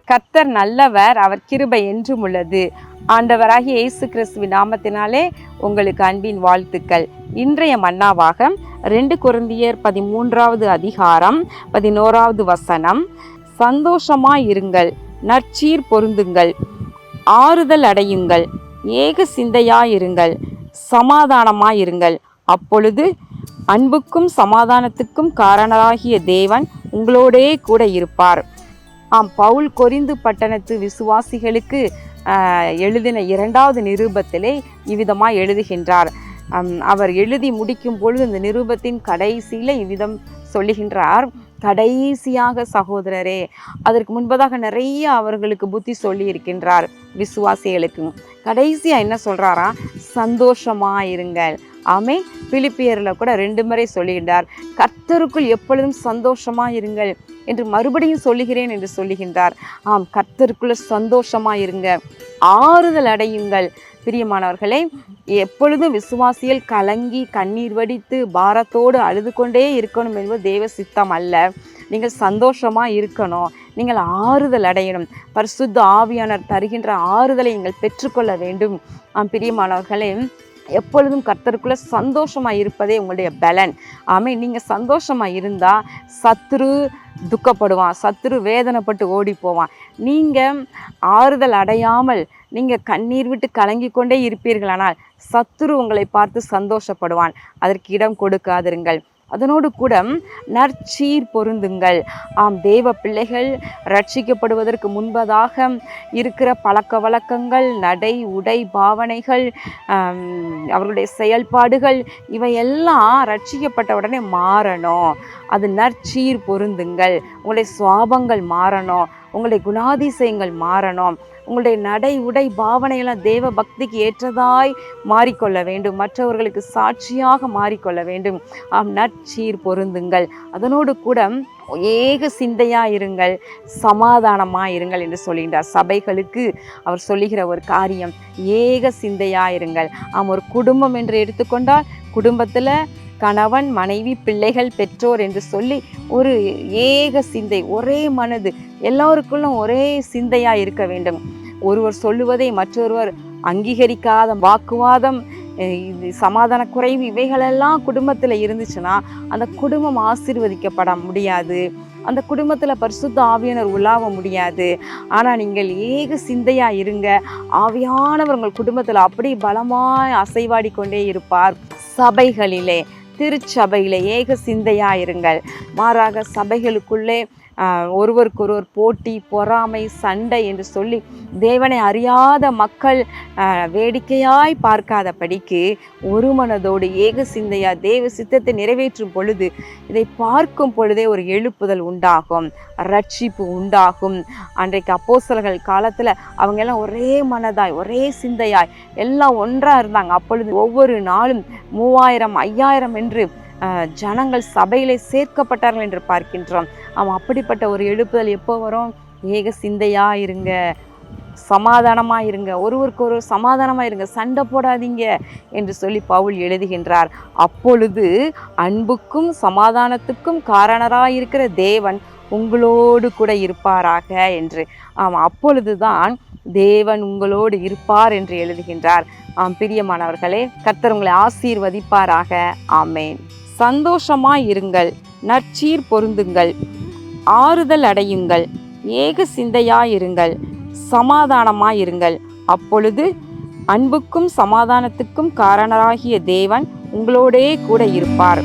கர்த்தர் நல்லவர், அவர் கிருபை என்றும் உள்ளது. ஆண்டவராகிய இயேசு கிறிஸ்துவின் நாமத்தினாலே உங்களுக்கு அன்பின் வாழ்த்துக்கள். இன்றைய மன்னாவாக 2 கொரிந்தியர் 13வது அதிகாரம் 11வது வசனம். சந்தோஷமாயிருங்கள், நற்சீர் பொருந்துங்கள், ஆறுதல் அடையுங்கள், ஏக சிந்தையாயிருங்கள், சமாதானமாயிருங்கள். அப்பொழுது அன்புக்கும் சமாதானத்துக்கும் காரணராகிய தேவன் உங்களோடே கூட இருப்பார். பவுல் கொரிந்து பட்டணத்து விசுவாசிகளுக்கு எழுதின 2வது நிருபத்திலே இவ்விதமாக எழுதுகின்றார். அவர் எழுதி முடிக்கும் பொழுது இந்த நிருபத்தின் கடைசியில் இவ்விதம் சொல்லுகின்றார். கடைசியாக சகோதரரே, அதற்கு முன்பதாக நிறைய அவர்களுக்கு புத்தி சொல்லி இருக்கின்றார் விசுவாசிகளுக்கு. கடைசியா என்ன சொல்றாரா? சந்தோஷமாயிருங்கள். ஆமே. பிலிப்பியரில் கூட 2 முறை சொல்லுகின்றார். கர்த்தருக்குள் எப்பொழுதும் சந்தோஷமாயிருங்கள் என்று மறுபடியும் சொல்லுகிறேன் என்று சொல்லுகின்றார். கர்த்தருக்குள்ள சந்தோஷமாயிருங்க, ஆறுதல் அடையுங்கள். பிரியமானவர்களே, எப்பொழுதும் விசுவாசிகள் கலங்கி கண்ணீர் வடித்து பாரத்தோடு அழுது கொண்டே இருக்கணும் என்பது தேவ சித்தம் அல்ல. நீங்கள் சந்தோஷமாக இருக்கணும், நீங்கள் ஆறுதல் அடையணும். பரிசுத்த ஆவியானவர் தருகின்ற ஆறுதலை நீங்கள் பெற்றுக்கொள்ள வேண்டும். பிரியமானவர்களே, எப்பொழுதும் கர்த்தருக்குள்ள சந்தோஷமாக இருப்பதே உங்களுடைய பலன். நீங்கள் சந்தோஷமாக இருந்தால் சத்துரு துக்கப்படுவான், சத்துரு வேதனைப்பட்டு ஓடி போவான். நீங்கள் ஆறுதல் அடையாமல் நீங்கள் கண்ணீர் விட்டு கலங்கி கொண்டே இருப்பீர்களானால் சத்துரு உங்களை பார்த்து சந்தோஷப்படுவான். அதற்கு இடம் கொடுக்காதிருங்கள். அதனோடு கூட நற்சீர் பொருந்துங்கள். தேவ பிள்ளைகள் ரட்சிக்கப்படுவதற்கு முன்பதாக இருக்கிற பழக்க வழக்கங்கள், நடை, உடை, பாவனைகள், அவர்களுடைய செயல்பாடுகள் இவையெல்லாம் ரட்சிக்கப்பட்ட உடனே மாறணும். அது நற்சீர் பொருந்துங்கள். உங்களுடைய சுவாபங்கள் மாறணும், உங்களுடைய குணாதிசயங்கள் மாறணும், உங்களுடைய நடை, உடை, பாவனையெல்லாம் தேவ பக்திக்கு ஏற்றதாய் மாறிக்கொள்ள வேண்டும், மற்றவர்களுக்கு சாட்சியாக மாறிக்கொள்ள வேண்டும். நற்சீர் பொருந்துங்கள். அதனோடு கூட ஏக சிந்தையாயிருங்கள், சமாதானமாயிருங்கள் என்று சொல்லுகின்றார். சபைகளுக்கு அவர் சொல்லுகிற ஒரு காரியம் ஏக சிந்தையாயிருங்கள். ஒரு குடும்பம் என்று எடுத்துக்கொண்டால் குடும்பத்தில் கணவன், மனைவி, பிள்ளைகள், பெற்றோர் என்று சொல்லி ஒரு ஏக சிந்தை, ஒரே மனது, எல்லோருக்குள்ளும் ஒரே சிந்தையாக இருக்க வேண்டும். ஒருவர் சொல்லுவதை மற்றொருவர் அங்கீகரிக்காத வாக்குவாதம், சமாதான குறைவு இவைகளெல்லாம் குடும்பத்தில் இருந்துச்சுன்னா அந்த குடும்பம் ஆசீர்வதிக்கப்பட முடியாது, அந்த குடும்பத்தில் பரிசுத்த ஆவியானவர் உலாவ முடியாது. ஆனால் நீங்கள் ஏக சிந்தையாக இருங்க. ஆவியானவர் உங்கள் குடும்பத்தில் அப்படி பலமாய் அசைவாடி கொண்டே இருப்பார். சபைகளிலே, திருச்சபையிலே ஏக சிந்தையாயிருங்கள். மாறாக சபைகளுக்குள்ளே ஒருவருக்கொருவர் போட்டி, பொறாமை, சண்டை என்று சொல்லி தேவனை அறியாத மக்கள் வேடிக்கையாய் பார்க்காதபடிக்கு ஒரு மனதோடு ஏக சிந்தையா தேவ சித்தத்தை நிறைவேற்றும் பொழுது, இதை பார்க்கும் பொழுதே ஒரு எழுப்புதல் உண்டாகும், ரட்சிப்பு உண்டாகும். அன்றைக்கு அப்போஸ்தலர்கள் காலத்தில் அவங்க எல்லாம் ஒரே மனதாய், ஒரே சிந்தையாய் எல்லாம் ஒன்றாக இருந்தாங்க. அப்பொழுது ஒவ்வொரு நாளும் 3000, 5000 என்று ஜனங்கள் சபையிலே சேர்க்கப்பட்டார்கள் என்று பார்க்கின்றோம். அப்படிப்பட்ட ஒரு எழுப்புதல் எப்போ வரும்? ஏக சிந்தையாக இருங்க, சமாதானமாக இருங்க, ஒருவருக்கு ஒரு சமாதானமாக இருங்க, சண்டை போடாதீங்க என்று சொல்லி பவுல் எழுதுகின்றார். அப்பொழுது அன்புக்கும் சமாதானத்துக்கும் காரணராயிருக்கிற தேவன் உங்களோடு கூட இருப்பாராக என்று. அப்பொழுதுதான் தேவன் உங்களோடு இருப்பார் என்று எழுதுகின்றார். பிரியமானவர்களே, கர்த்தர் உங்களை ஆசீர்வதிப்பாராக. ஆமேன். சந்தோஷமாயிருங்கள், நற்சீர் பொருந்துங்கள், ஆறுதல் அடையுங்கள், ஏக சிந்தையாயிருங்கள், சமாதானமாயிருங்கள். அப்பொழுது அன்புக்கும் சமாதானத்துக்கும் காரணராகிய தேவன் உங்களோடே கூட இருப்பார்.